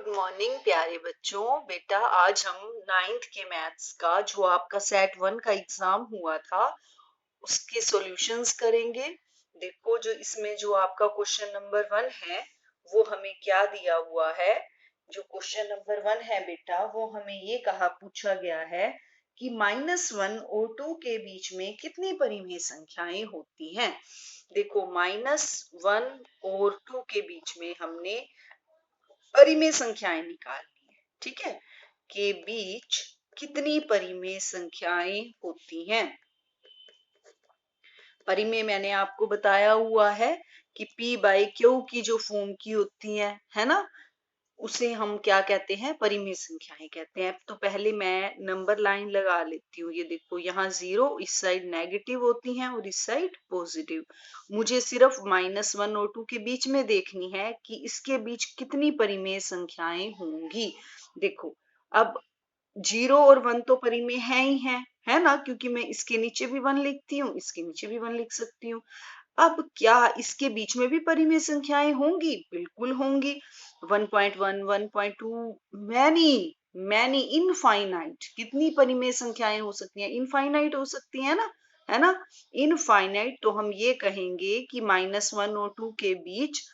Good morning प्यारे बच्चों। बेटा आज हम 9th के मैथ्स का जो आपका सेट 1 का एग्जाम हुआ था उसके सॉल्यूशंस करेंगे। देखो जो इसमें जो आपका क्वेश्चन नंबर 1 है वो हमें क्या दिया हुआ है। जो क्वेश्चन नंबर 1 है बेटा वो हमें ये पूछा गया है कि -1 और 2 के बीच में कितनी परिमेय संख्याएं होती हैं। देखो -1 और 2 के बीच में हमने परिमेय संख्याएं निकालनी है। ठीक है, के बीच कितनी परिमेय संख्याएं होती हैं। परिमेय मैंने आपको बताया हुआ है कि p/q की जो फॉर्म की होती है ना, उसे हम क्या कहते हैं, परिमेय संख्याएं कहते हैं। तो पहले मैं नंबर लाइन लगा लेती हूँ। ये देखो यहाँ 0 इस साइड नेगेटिव होती हैं और इस साइड पॉजिटिव। मुझे सिर्फ -1 और 2 के बीच में देखनी है कि इसके बीच कितनी परिमेय संख्याएं होंगी। देखो अब 0 और 1 तो परिमेय है ना, क्योंकि मैं इसके नीचे भी 1 लिखती हूँ, इसके नीचे भी 1 लिख सकती हूँ। अब क्या इसके बीच में भी परिमेय संख्याएं होंगी? बिल्कुल होंगी। 1.1, 1.2, मैनी इनफाइनाइट। कितनी परिमेय संख्याएं हो सकती हैं? इनफाइनाइट हो सकती है ना, है ना, इनफाइनाइट। तो हम ये कहेंगे कि -1 और 2 के बीच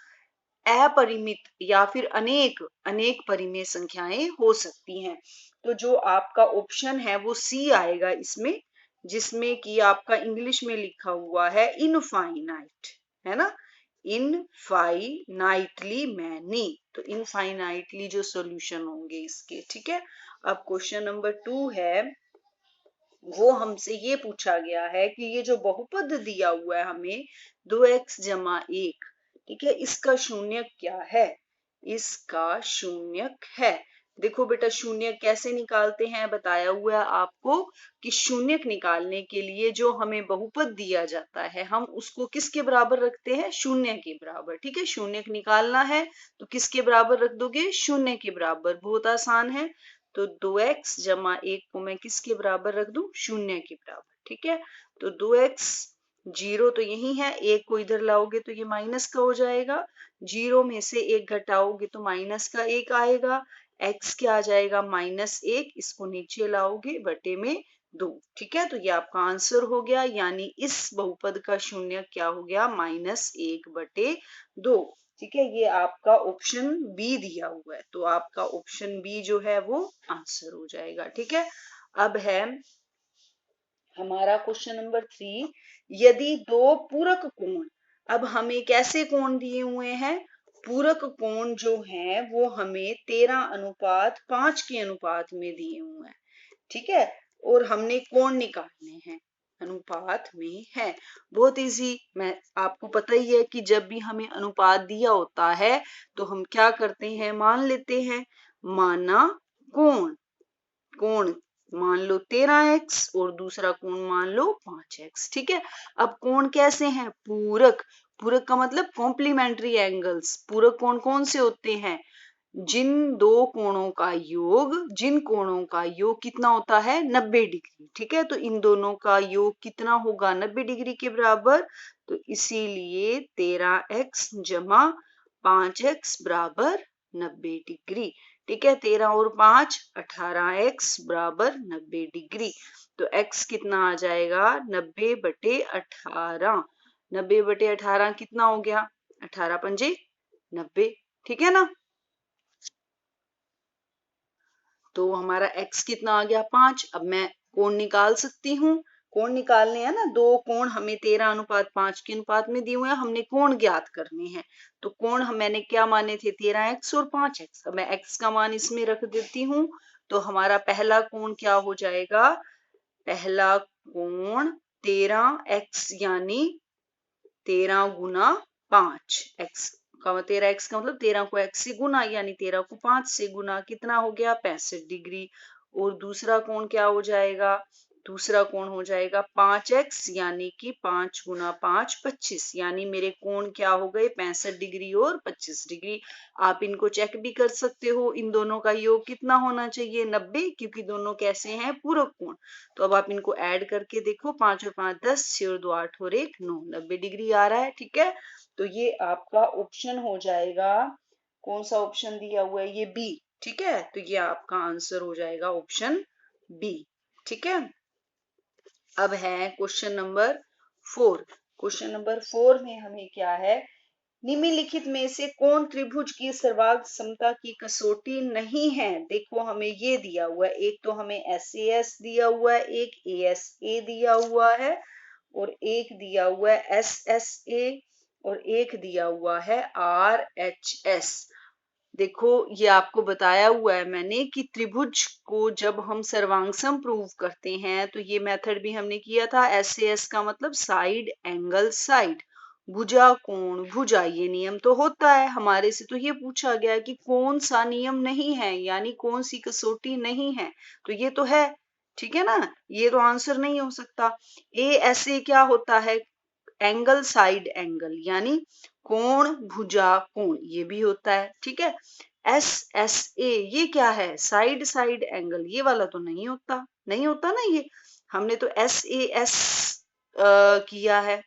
अपरिमित या फिर अनेक परिमेय संख्याएं हो सकती हैं। तो जो आपका ऑप्शन है वो सी आएगा इसमें, जिसमें कि आपका इंग्लिश में लिखा हुआ है इनफाइनाइट, है ना, इनफाइनाइटली मैनी। तो इनफाइनाइटली जो सॉल्यूशन होंगे इसके। ठीक है, अब क्वेश्चन नंबर 2 है, वो हमसे ये पूछा गया है कि ये जो बहुपद दिया हुआ है हमें 2x जमा 1, ठीक है, इसका शून्यक क्या है? इसका शून्यक है। देखो बेटा शून्य कैसे निकालते हैं, बताया हुआ है आपको कि शून्यक निकालने के लिए जो हमें बहुपद दिया जाता है हम उसको किसके बराबर रखते हैं? शून्य के बराबर। ठीक है, शून्यक निकालना है तो किसके बराबर रख दोगे? शून्य के बराबर। बहुत आसान है। तो 2x जमा 1 को मैं किसके बराबर रख दूं? शून्य के बराबर। ठीक है, तो 2x 0 तो यही है, 1 को इधर लाओगे तो ये माइनस का हो जाएगा, 0 में से 1 घटाओगे तो माइनस का 1 आएगा, x क्या आ जाएगा? -1, इसको नीचे लाओगे बटे में 2। ठीक है, तो ये आपका आंसर हो गया, यानी इस बहुपद का शून्य क्या हो गया? -1 बटे 2। ठीक है, ये आपका ऑप्शन बी दिया हुआ है, तो आपका ऑप्शन बी जो है वो आंसर हो जाएगा। ठीक है, अब है हमारा क्वेश्चन नंबर 3, यदि दो पूरक कोण, अब हमें कैसे कोण दिए हुए हैं? पूरक कोण जो है वो हमें 13:5 के अनुपात में दिए हुए हैं। ठीक है, और हमने कोण निकालने हैं, अनुपात में है। बहुत इजी, मैं आपको पता ही है कि जब भी हमें अनुपात दिया होता है तो हम क्या करते हैं? मान लेते हैं। माना कोण, कोण मान लो 13x और दूसरा कोण मान लो 5x। ठीक है, अब कोण कैसे हैं? पूरक। पूरक का मतलब कॉम्प्लीमेंट्री एंगल्स। पूरक कोण कौन से होते हैं? जिन कोणों का योग कितना होता है? 90 डिग्री। ठीक है, तो इन दोनों का योग कितना होगा? 90 डिग्री के बराबर। तो इसीलिए 13x जमा 5x बराबर 90 डिग्री। ठीक है, 13 और 5 18x बराबर 90 डिग्री। तो x कितना आ जाएगा? 90 बटे 18। 90 बटे 18 कितना हो गया? 18 पंजे 90। ठीक है ना, तो हमारा x कितना आ गया? 5। अब मैं कोण निकाल सकती हूँ। कोण निकालने हैं ना, दो कोण हमें 13:5 के अनुपात में दिए हुए हैं, हमने कोण ज्ञात करने हैं। तो कोण मैंने क्या माने थे? 13x और 5x। अब मैं x का मान इसमें रख देती हूँ, तो हमारा पहला कोण क्या हो जाएगा? पहला कोण 13x यानी 13 गुना 5, x का 13x का मतलब 13 को x से गुना, यानी 13 को 5 से गुना, कितना हो गया? 65 डिग्री। और दूसरा कोण क्या हो जाएगा? दूसरा कोण हो जाएगा 5x यानी कि 5 गुना 5 25, यानी मेरे कोण क्या हो गए? 65 डिग्री और 25 डिग्री। आप इनको चेक भी कर सकते हो, इन दोनों का योग कितना होना चाहिए? 90, क्योंकि दोनों कैसे हैं? पूरक कोण। तो अब आप इनको ऐड करके देखो, 5 और 5 10, 6 और 2 8 और 1 9, 90 डिग्री आ रहा है। ठीक है, तो ये आपका ऑप्शन हो जाएगा कौन सा ऑप्शन दिया हुआ है? ये बी। ठीक है, तो ये आपका आंसर हो जाएगा ऑप्शन बी। ठीक है, अब है क्वेश्चन नंबर 4। क्वेश्चन नंबर 4 में हमें क्या है, निम्नलिखित में से कौन त्रिभुज की सर्वांग समता की कसौटी नहीं है? देखो हमें ये दिया हुआ है, एक तो हमें SAS दिया हुआ है, एक ASA दिया हुआ है, और एक दिया हुआ है SSA, और एक दिया हुआ है RHS। देखो ये आपको बताया हुआ है मैंने कि त्रिभुज को जब हम सर्वांगसम प्रूव करते हैं तो ये मेथड भी हमने किया था। SAS का मतलब साइड एंगल साइड, भुजा कोण भुजा, ये नियम तो होता है हमारे से। तो ये पूछा गया है कि कौन सा नियम नहीं है, यानी कौन सी कसौटी नहीं है, तो ये तो है। ठीक है ना, ये तो आंसर नहीं हो सकता। ASA क्या होता है? एंगल साइड एंगल, यानी कोण भुजा कोण, ये भी होता है। ठीक है, SSA ये क्या है? साइड साइड एंगल, ये वाला तो नहीं होता, नहीं होता ना ये। हमने तो SAS किया है।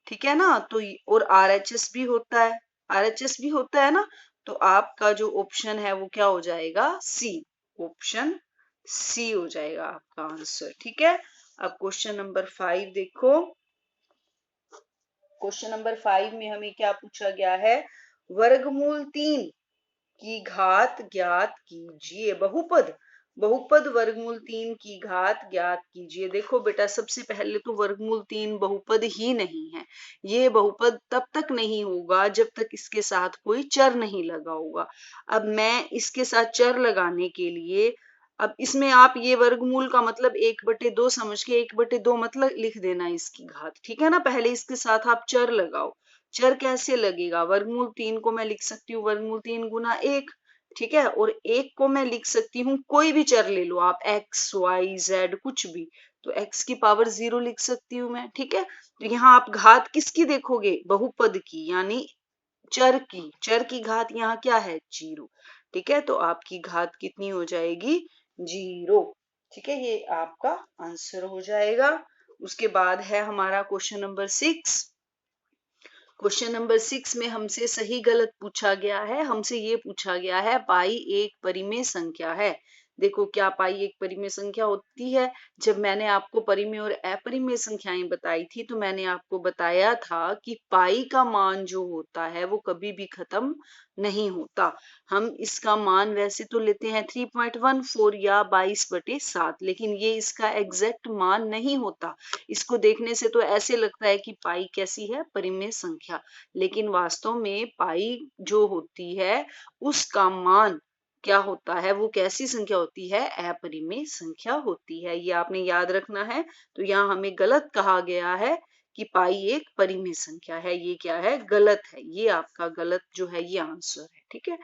ठीक है ना, तो और RHS भी होता है, RHS भी होता है ना। तो आपका जो ऑप्शन है वो क्या हो जाएगा? सी। ऑप्शन सी हो जाएगा आपका आंसर। ठीक है, अब क्वेश्चन नंबर 5 देखो। क्वेश्चन नंबर 5 में हमें क्या पूछा गया है? वर्गमूल 3 की घात ज्ञात कीजिए। बहुपद, बहुपद वर्गमूल 3 की घात ज्ञात कीजिए। देखो बेटा, सबसे पहले तो वर्गमूल 3 बहुपद ही नहीं है। ये बहुपद तब तक नहीं होगा जब तक इसके साथ कोई चर नहीं लगा होगा। अब मैं इसके साथ चर लगाने के लिए, अब इसमें आप ये वर्गमूल का मतलब 1/2 समझ के 1/2 मतलब लिख देना इसकी घात। ठीक है ना, पहले इसके साथ आप चर लगाओ। चर कैसे लगेगा? वर्गमूल 3 को मैं लिख सकती हूँ वर्गमूल 3 गुना 1। ठीक है, और 1 को मैं लिख सकती हूँ, कोई भी चर ले लो आप, x y z कुछ भी, तो x की पावर 0 लिख सकती हूँ मैं। ठीक है, तो यहाँ आप घात किसकी देखोगे? बहुपद की, यानी चर की। चर की घात यहाँ क्या है? 0। ठीक है, तो आपकी घात कितनी हो जाएगी? 0। ठीक है, ये आपका आंसर हो जाएगा। उसके बाद है हमारा क्वेश्चन नंबर 6। क्वेश्चन नंबर 6 में हमसे सही गलत पूछा गया है। हमसे ये पूछा गया है, पाई एक परिमेय संख्या है। देखो, क्या पाई एक परिमेय संख्या होती है? जब मैंने आपको परिमेय और अपरिमेय संख्याएं बताई थी तो मैंने आपको बताया था कि पाई का मान जो होता है वो कभी भी खत्म नहीं होता। हम इसका मान वैसे तो लेते हैं 3.14 या 22/7, लेकिन ये इसका एग्जैक्ट मान नहीं होता। इसको देखने से तो ऐसे लगता है कि पाई कैसी है? परिमेय संख्या। लेकिन वास्तव में पाई जो होती है उसका मान क्या होता है? वो कैसी संख्या होती है? अपरिमेय संख्या होती है। ये आपने याद रखना है। तो यहाँ हमें गलत कहा गया है कि पाई एक परिमेय संख्या है। ये क्या है? गलत है। ये आपका गलत जो है ये आंसर है। ठीक है,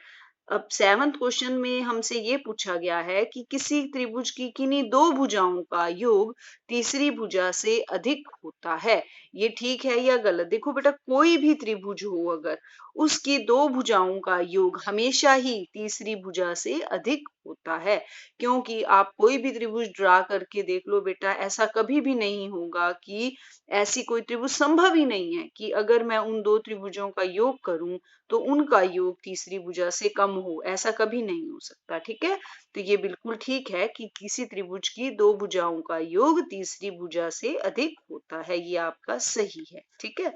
अब 7th क्वेश्चन में हमसे ये पूछा गया है कि किसी त्रिभुज की किन्हीं दो भुजाओं का योग तीसरी भुजा से अधिक होता है। ये ठीक है या गलत? देखो बेटा, कोई भी त्रिभुज हो अगर, उसकी दो भुजाओं का योग हमेशा ही तीसरी भुजा से अधिक होता है। क्योंकि आप कोई भी त्रिभुज ड्रा करके देख लो बेटा, ऐसा कभी भी नहीं होगा कि, ऐसी कोई त्रिभुज संभव ही नहीं है कि अगर मैं उन दो त्रिभुजों का योग करूं तो उनका योग तीसरी भुजा से कम हो, ऐसा कभी नहीं हो सकता। ठीक है, तो ये बिल्कुल ठीक है कि किसी त्रिभुज की दो भुजाओं का योग तीसरी भुजा से अधिक होता है। ये आपका सही है। ठीक है,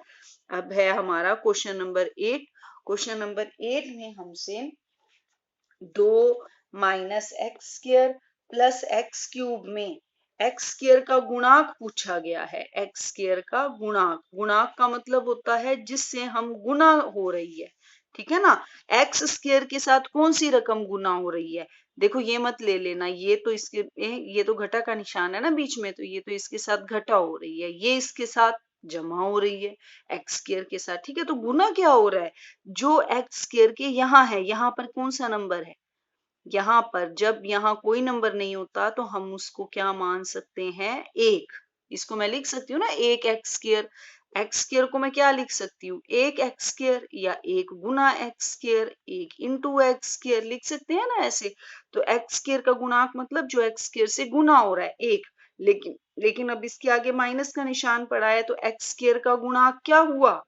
अब है हमारा क्वेश्चन नंबर 8। क्वेश्चन नंबर 8 में हमसे 2 minus x square plus x cube में एक्स स्क्र का गुणांक पूछा गया है। एक्स स्क्र का गुणांक, गुणांक का मतलब होता है जिससे हम गुना हो रही है। ठीक है ना, एक्स स्क्र के साथ कौन सी रकम गुना हो रही है? देखो, ये मत ले लेना, ये तो इसके, ये तो घटा का निशान है ना बीच में, तो ये तो इसके साथ घटा हो रही है, ये इसके साथ जमा हो रही है एक्स स्क्र के साथ। ठीक है, तो गुना क्या हो रहा है? जो एक्स स्क्र के यहाँ है, यहाँ पर कौन सा नंबर है? यहाँ पर जब यहाँ कोई नंबर नहीं होता तो हम उसको क्या मान सकते हैं? एक। इसको मैं लिख सकती हूँ ना, एक एक्स स्क्र। एक्स स्क्र को मैं क्या लिख सकती हूँ? एक एक्स स्क्र या एक गुना एक्स स्क्र, एक इंटू एक्स स्क्र लिख सकते हैं ना ऐसे। तो एक्स स्क्र का गुणांक मतलब जो एक्स स्क्र से गुना हो रहा है, एक। लेकिन अब इसके आगे माइनस का निशान पड़ा है तो एक्स स्क्र का गुणांक क्या हुआ?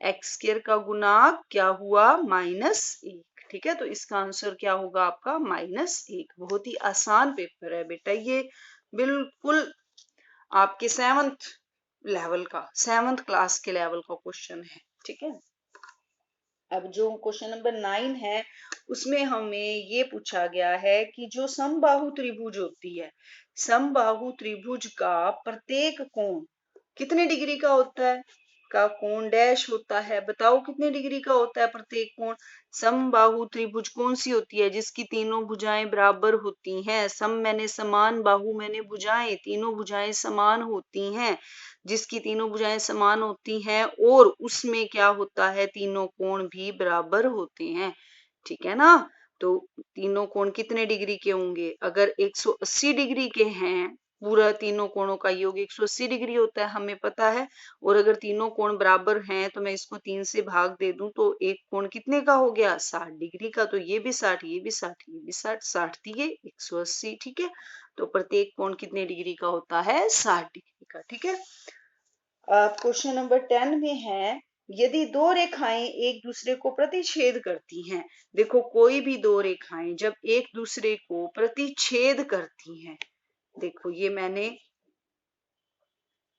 एक्स स्क्वायर का गुणांक क्या हुआ -1, ठीक है। तो इसका आंसर क्या होगा आपका -1। बहुत ही आसान पेपर है बेटा ये, बिल्कुल आपके 7th क्लास के लेवल का क्वेश्चन है, ठीक है। अब जो क्वेश्चन नंबर 9 है उसमें हमें ये पूछा गया है कि जो समबाहु त्रिभुज होती है, समबाहु त्रिभुज का प्रत्येक कोण कितने डिग्री का होता है, का कोण डैश होता है। बताओ कितने डिग्री का होता है प्रत्येक कोण। समबाहु त्रिभुज कौन सी होती है, जिसकी तीनों भुजाएं बराबर होती हैं। सम मैंने समान, बाहु मैंने भुजाएं, तीनों भुजाएं समान होती हैं। जिसकी तीनों भुजाएं समान होती हैं और उसमें क्या होता है, तीनों कोण भी बराबर होते हैं, ठीक है ना। तो तीनों कोण कितने डिग्री के होंगे, अगर 180 डिग्री के हैं, पूरा तीनों कोणों का योग 180 डिग्री होता है हमें पता है। और अगर तीनों कोण बराबर हैं तो मैं इसको 3 से भाग दे दूं तो एक कोण कितने का हो गया, 60 डिग्री का। तो ये भी 60, ये भी 60, ये भी 60, 60 दिए 180, ठीक है। तो प्रत्येक कोण कितने डिग्री का होता है, 60 डिग्री का, ठीक है। क्वेश्चन नंबर 10 में है, यदि दो रेखाएं एक दूसरे को प्रतिच्छेद करती हैं। देखो कोई भी दो रेखाएं जब एक दूसरे को प्रतिच्छेद करती हैं, देखो ये मैंने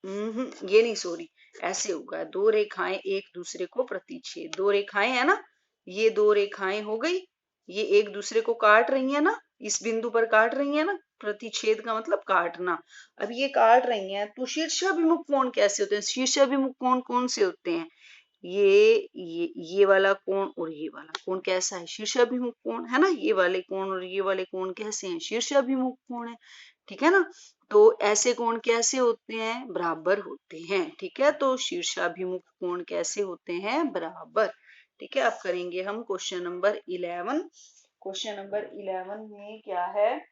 ये नहीं, सॉरी, ऐसे होगा, दो रेखाएं एक दूसरे को प्रतिच्छेद, दो रेखाएं है ना, ये दो रेखाएं हो गई, ये एक दूसरे को काट रही है ना, इस बिंदु पर काट रही है ना, प्रतिच्छेद का मतलब काटना। अब ये काट रही हैं तो शीर्षाभिमुख कोण कैसे होते हैं, शीर्षाभिमुख कोण कौन से होते हैं, ये वाला कोण और ये वाला कोण कैसा है, शीर्षाभिमुख कोण है ना। ये वाले कोण और ये वाले कोण कैसे हैं, शीर्षाभिमुख कोण है, ठीक है ना। तो ऐसे कोण कैसे होते हैं, बराबर होते हैं, ठीक है। तो शीर्षाभिमुख कोण कैसे होते हैं, बराबर, ठीक है। अब करेंगे हम क्वेश्चन नंबर 11। क्वेश्चन नंबर 11 में क्या है,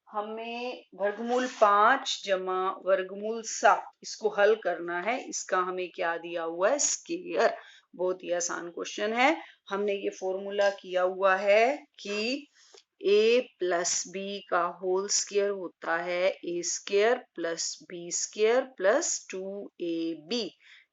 हमें वर्गमूल 5 जमा वर्गमूल 7 इसको हल करना है। इसका हमें क्या दिया हुआ है, स्क्वायर। बहुत ही आसान क्वेश्चन है। हमने ये फॉर्मूला किया हुआ है कि a प्लस बी का होल स्क्वायर होता है a square plus b square plus 2ab,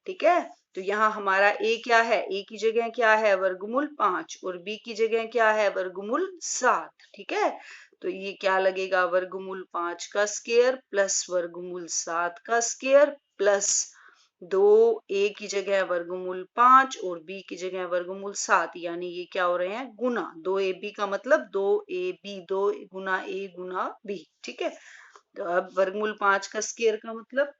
ठीक है। तो यहाँ हमारा a क्या है, a की जगह क्या है वर्गमूल 5 और b की जगह क्या है वर्गमूल 7, ठीक है। तो ये क्या लगेगा, वर्गमूल 5 का स्क्वायर प्लस वर्गमूल 7 का स्क्वायर प्लस 2a की जगह वर्गमूल 5 और b की जगह वर्गमूल 7, यानी ये क्या हो रहे हैं, गुना। 2ab का मतलब 2ab, 2 Guna a Guna b, ठीक है। तो अब वर्गमूल 5 का स्क्वायर का मतलब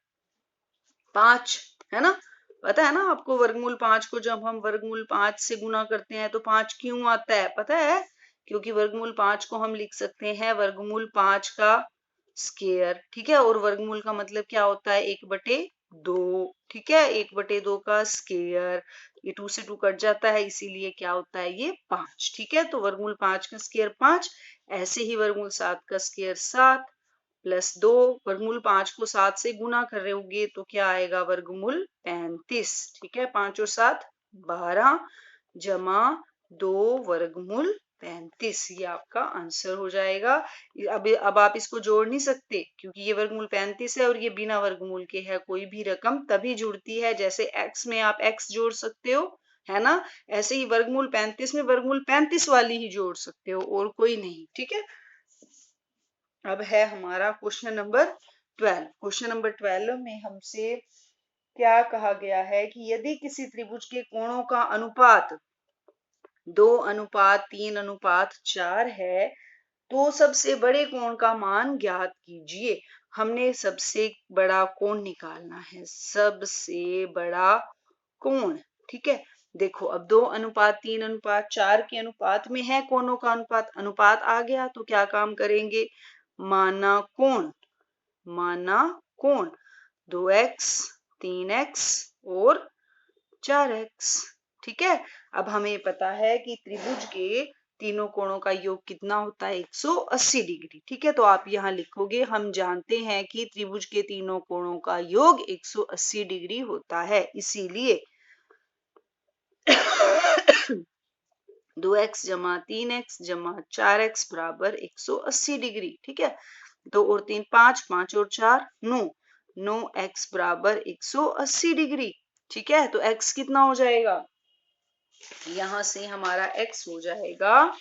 5 है ना। पता है ना आपको, वर्गमूल 5 को जब हम वर्गमूल 5 से गुना करते हैं तो 5 क्यों आता है, पता है, क्योंकि वर्गमूल 5 को हम लिख सकते हैं वर्गमूल 5 का स्क्वायर, ठीक है। और वर्गमूल का मतलब क्या होता है, 1/2, ठीक है, 1/2 का स्क्वायर। ये 2 से 2 कट जाता है, इसीलिए क्या होता है ये 5, ठीक है। तो वर्गमूल 5 का स्क्वायर 5, ऐसे ही वर्गमूल 7 का स्क्वायर 7 प्लस 2, वर्गमूल 5 को 7 से गुना कर रहे होगे तो क्या आएगा, वर्गमूल 35, ठीक है। 5 और 7 12 जमा 2 वर्गमूल 35, ये आपका आंसर हो जाएगा। अब आप इसको जोड़ नहीं सकते क्योंकि ये वर्गमूल 35 है और ये बिना वर्गमूल के है। कोई भी रकम तभी जुड़ती है, जैसे x में आप x जोड़ सकते हो, है ना, ऐसे ही वर्गमूल 35 में वर्गमूल 35 वाली ही जोड़ सकते हो और कोई नहीं, ठीक है। अब है हमारा क्वेश्चन नंबर 12। क्वेश्चन नंबर 12 में हमसे क्या कहा गया है कि यदि किसी त्रिभुज के कोणों का अनुपात 2:3:4 है तो सबसे बड़े कोण का मान ज्ञात कीजिए। हमने सबसे बड़ा कोण निकालना है, सबसे बड़ा कोण, ठीक है। देखो अब 2:3:4 के अनुपात में है कोणों का अनुपात, अनुपात आ गया तो क्या काम करेंगे, माना कोण, माना कोण 2x 3x और 4x, ठीक है। अब हमें पता है कि त्रिभुज के तीनों कोणों का योग कितना होता है, 180 डिग्री, ठीक है। तो आप यहाँ लिखोगे, हम जानते हैं कि त्रिभुज के तीनों कोणों का योग 180 डिग्री होता है, इसीलिए 2x जमा 3x जमा 4x बराबर 180 डिग्री, ठीक है। 2 और 3 5, 5 और 4 9, 9x बराबर 180 डिग्री, ठीक है, तो x कितना हो जाएगा, यहां से हमारा x हो जाएगा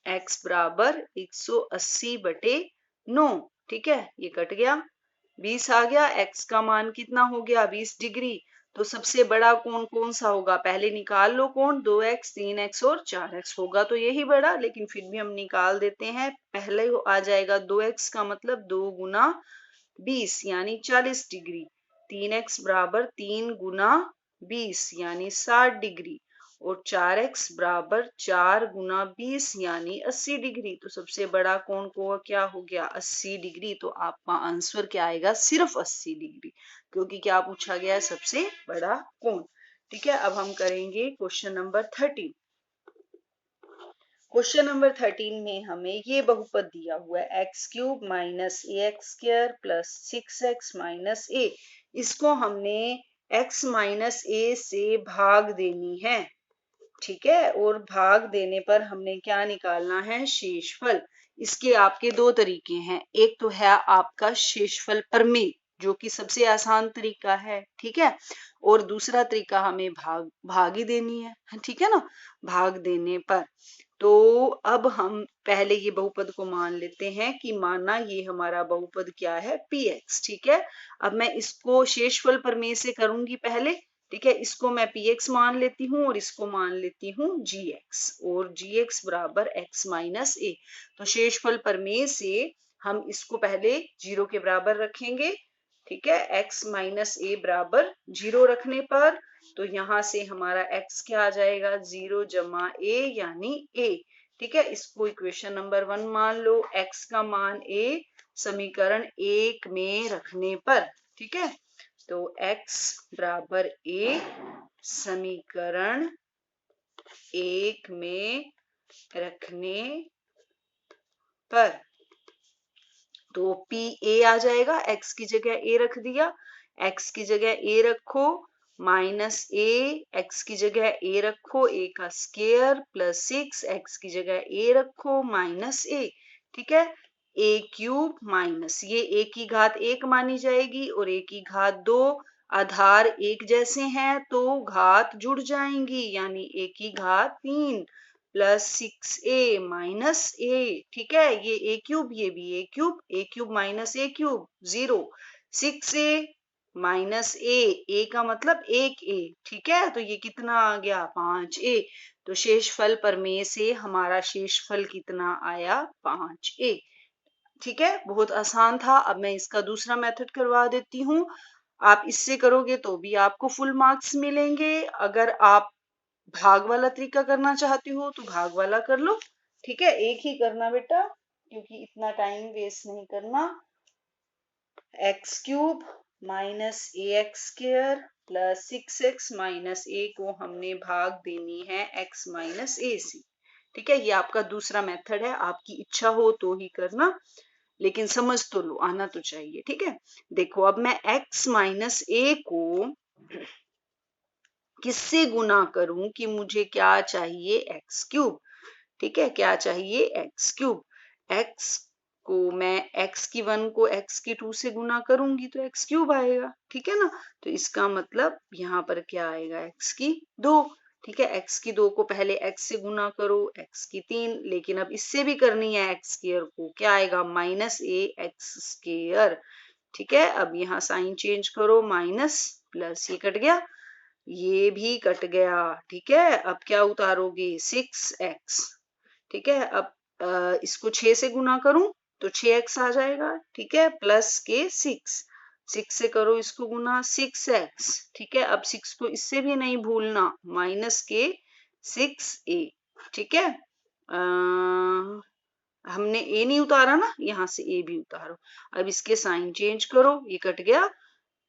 x बराबर 180/9। ठीक है, ये कट गया, 20 आ गया, x का मान कितना हो गया 20 डिग्री। तो सबसे बड़ा कोण कौन सा होगा, पहले निकाल लो कोण, 2x 3x और 4x होगा तो यही बड़ा, लेकिन फिर भी हम निकाल देते हैं। पहले आ जाएगा 2x का मतलब 2 गुना 20 यानी 40 डिग्री, 3x बराबर 3 गुना 20 यानी 60 डिग्री, और 4x बराबर 4 गुना 20 यानी 80 डिग्री। तो सबसे बड़ा कोण को क्या हो गया 80 डिग्री। तो आपका आंसर क्या आएगा, सिर्फ 80 डिग्री, क्योंकि क्या पूछा गया है, सबसे बड़ा कोण। ठीक है, अब हम करेंगे क्वेश्चन नंबर 13। क्वेश्चन नंबर 13 में हमें ये बहुपद दिया हुआ है x cube minus a x square plus 6x minus a. इसको हमने x माइनस ए से भाग देनी है। ठीक है, और भाग देने पर हमने क्या निकालना है, शेषफल। इसके आपके दो तरीके हैं, एक तो है आपका शेषफल प्रमेय जो कि सबसे आसान तरीका है। ठीक है, और दूसरा तरीका हमें भाग ही देनी है। ठीक है ना, भाग देने पर। तो अब हम पहले ये बहुपद को मान लेते हैं कि माना ये हमारा बहुपद क्या है px। ठीक है, अब मैं इसको शेषफल प्रमेय से करूंगी पहले। ठीक है, इसको मैं px मान लेती हूँ और इसको मान लेती हूँ gx, और gx बराबर x माइनस ए। तो शेषफल प्रमेय से हम इसको पहले 0 के बराबर रखेंगे। ठीक है, x माइनस ए बराबर 0 रखने पर तो यहां से हमारा x क्या आ जाएगा, 0 जमा a यानी a। ठीक है, इसको इक्वेशन नंबर 1 मान लो, x का मान a समीकरण 1 में रखने पर। ठीक है, तो x बराबर a समीकरण 1 में रखने पर तो p a आ जाएगा, x की जगह a रख दिया, x की जगह a रखो, माइनस a, x की जगह a रखो, a का स्क्वायर प्लस 6, x की जगह a रखो माइनस a। ठीक है, a क्यूब माइनस ये a की घात 1 मानी जाएगी और a की घात 2, आधार एक जैसे हैं तो घात जुड़ जाएंगी यानी a की घात 3 प्लस 6a माइनस a। ठीक है, ये a क्यूब ये भी a cube minus a cube 0, 6a minus a का मतलब 1a। ठीक है, तो ये कितना आ गया 5a। तो शेषफल प्रमेय से हमारा शेषफल कितना आया 5a। ठीक है, बहुत आसान था। अब मैं इसका दूसरा मेथड करवा देती हूँ, आप इससे करोगे तो भी आपको फुल मार्क्स मिलेंगे। अगर आप भाग वाला तरीका करना चाहते हो तो भाग वाला कर लो। ठीक है, एक ही करना बेटा, क्योंकि इतना टाइम वेस्ट नहीं करना। X cube minus a x square plus 6x minus a को हमने भाग देनी है x माइनस ए से। ठीक है, ये आपका दूसरा मेथड है, आपकी इच्छा हो तो ही करना, लेकिन समझ तो लो, आना तो चाहिए। ठीक है, देखो अब मैं x माइनस ए को किससे गुना करूं कि मुझे क्या चाहिए एक्स क्यूब। ठीक है, क्या चाहिए एक्स क्यूब। एक्स को मैं एक्स की 1 को एक्स की 2 से गुना करूंगी तो एक्स क्यूब आएगा। ठीक है ना, तो इसका मतलब यहाँ पर क्या आएगा एक्स की 2। ठीक है, एक्स की 2 को पहले एक्स से गुना करो, एक्स की 3, लेकिन अब इससे भी करनी है एक्स स्क्वायर को, क्या आएगा माइनस ए एक्स स्क्वायर। ठीक है, अब यहाँ साइन चेंज करो, माइनस प्लस, ये कट गया, ये भी कट गया। ठीक है, अब क्या उतारोगे 6x। ठीक है, अब इसको 6 से गुना करूं तो 6x आ जाएगा। ठीक है, प्लस के 6 से करो इसको गुना 6x। ठीक है, अब 6 को इससे भी नहीं भूलना, माइनस के 6a। ठीक है, हमने a नहीं उतारा ना, यहाँ से a भी उतारो। अब इसके साइन चेंज करो, ये कट गया,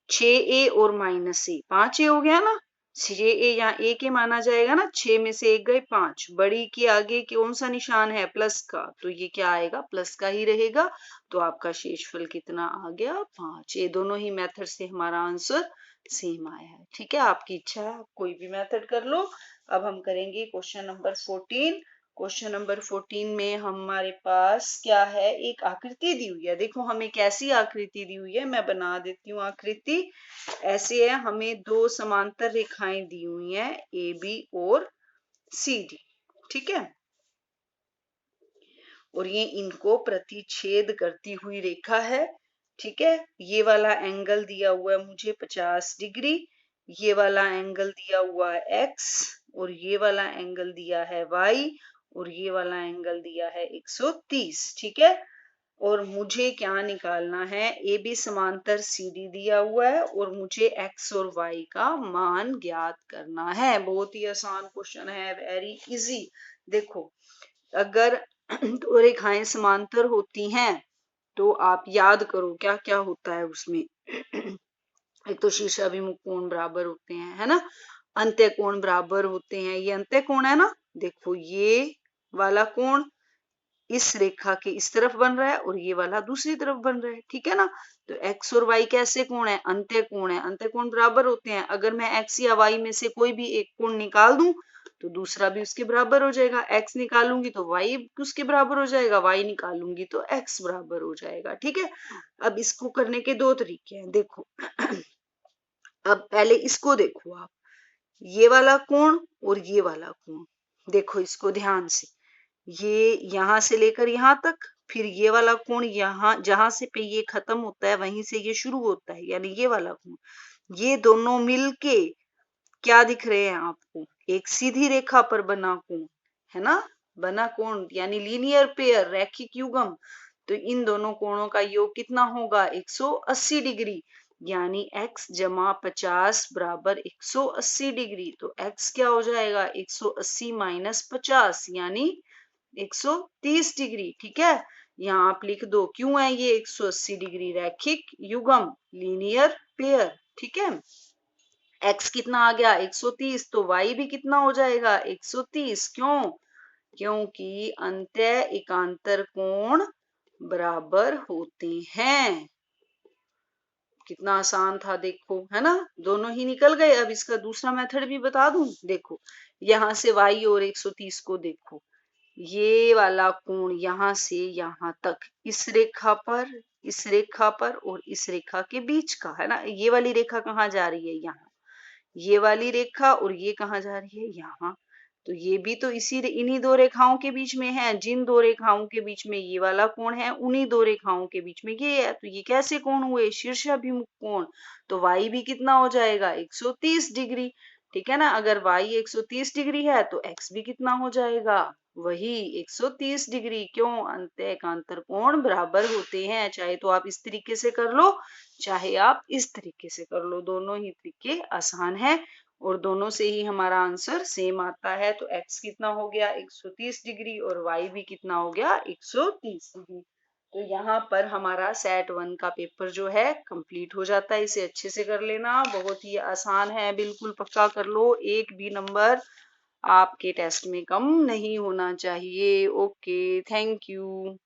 6a और माइनस ए 5a हो गया ना, 6a यहाँ a के माना जाएगा ना, 6 में से 1 गए 5, बड़ी के आगे कौन सा निशान है प्लस का, तो ये क्या आएगा प्लस का ही रहेगा। तो आपका शेषफल कितना आ गया 5। ये दोनों ही मेथड से हमारा आंसर सेम आया है। ठीक है, आपकी इच्छा है आप कोई भी मेथड कर लो। अब हम करेंगे क्वेश्चन नंबर 14 क्वेश्चन नंबर 14 में हमारे पास क्या है, एक आकृति दी हुई है। देखो हमें कैसी आकृति दी हुई है, मैं बना देती हूँ आकृति। ऐसे है, हमें दो समांतर रेखाएं दी हुई हैं, ए बी और सी डी, ठीक है। और ये इनको प्रतिच्छेद करती हुई रेखा है, ठीक है। ये वाला एंगल दिया हुआ है मुझे 50 डिग्री, ये वाला एंगल दिया हुआ है x, और ये वाला एंगल दिया है y, और ये वाला एंगल दिया है 130, ठीक है। और मुझे क्या निकालना है, ए बी समांतर सी डी दिया हुआ है और मुझे x और y का मान ज्ञात करना है। बहुत ही आसान क्वेश्चन है, वेरी इजी। देखो अगर दो रेखाएं समांतर होती हैं तो आप याद करो क्या क्या होता है उसमें। एक तो शीर्षाभिमुख कोण बराबर होते हैं, है ना, अंत्य कोण बराबर होते हैं, ये अंत्य कोण है ना। देखो ये वाला कोण इस रेखा के इस तरफ बन रहा है और ये वाला दूसरी तरफ बन रहा है, ठीक है ना। तो x और y कैसे कोण है, अंत्य कोण है, अंत्य कोण बराबर होते हैं। अगर मैं x या y में से कोई भी एक कोण निकाल दूं तो दूसरा भी उसके बराबर हो जाएगा। x निकालूंगी तो y उसके बराबर हो जाएगा, y निकालूंगी तो x बराबर हो जाएगा, ठीक है। अब इसको करने के दो तरीके हैं, देखो अब पहले इसको देखो आप, ये वाला कोण और ये वाला कोण, देखो इसको ध्यान से, ये यहां से लेकर यहां तक, फिर ये वाला कोण यहाँ जहां से पे ये खत्म होता है वहीं से ये शुरू होता है, यानी ये वाला कोण, ये दोनों मिलके क्या दिख रहे हैं आपको, एक सीधी रेखा पर बना कोण, है ना, बना कोण यानी लीनियर पेयर, रैखिक युग्म। तो इन दोनों कोणों का योग कितना होगा, 180 डिग्री, यानी x जमा 50 बराबर 180 डिग्री। तो x क्या हो जाएगा, 180 माइनस 50 यानी 130 डिग्री, ठीक है। यहाँ आप लिख दो, क्यों है ये 180 डिग्री, रैखिक युग्म, लीनियर पेयर, ठीक है। x कितना आ गया 130, तो y भी कितना हो जाएगा 130, क्यों, क्योंकि अंत्य एकांतर कोण बराबर होते हैं। कितना आसान था देखो, है ना, दोनों ही निकल गए। अब इसका दूसरा मेथड भी बता दूं, देखो यहां से y और 130 को देखो, ये वाला कोण यहां से यहां तक, इस रेखा पर, इस रेखा पर और इस रेखा के बीच का, है ना। ये वाली रेखा कहाँ जा रही है, यहाँ, ये वाली रेखा, और ये कहाँ जा रही है, यहाँ। तो ये भी तो इन्हीं दो रेखाओं के बीच में है, जिन दो रेखाओं के बीच में ये वाला कोण है उन्हीं दो रेखाओं के बीच में ये है। तो ये कैसे कोण हुए, शीर्षाभिमुख कोण। तो y भी कितना हो जाएगा 130 डिग्री, ठीक है ना। अगर y 130 डिग्री है तो x भी कितना हो जाएगा, वही 130 डिग्री। क्यों, अंत्य एकांतर कोण बराबर होते हैं। चाहे तो आप इस तरीके से कर लो, चाहे आप इस तरीके से कर लो, दोनों ही तरीके आसान है और दोनों से ही हमारा आंसर सेम आता है। तो x कितना हो गया 130 डिग्री और y भी कितना हो गया 130 डिग्री। तो यहाँ पर हमारा सेट 1 का पेपर जो है कंप्लीट हो जाता है। इसे अच्छे से कर लेना, बहुत ही आसान है, बिल्कुल पक्का कर लो, एक भी नंबर आपके टेस्ट में कम नहीं होना चाहिए। Okay, thank you.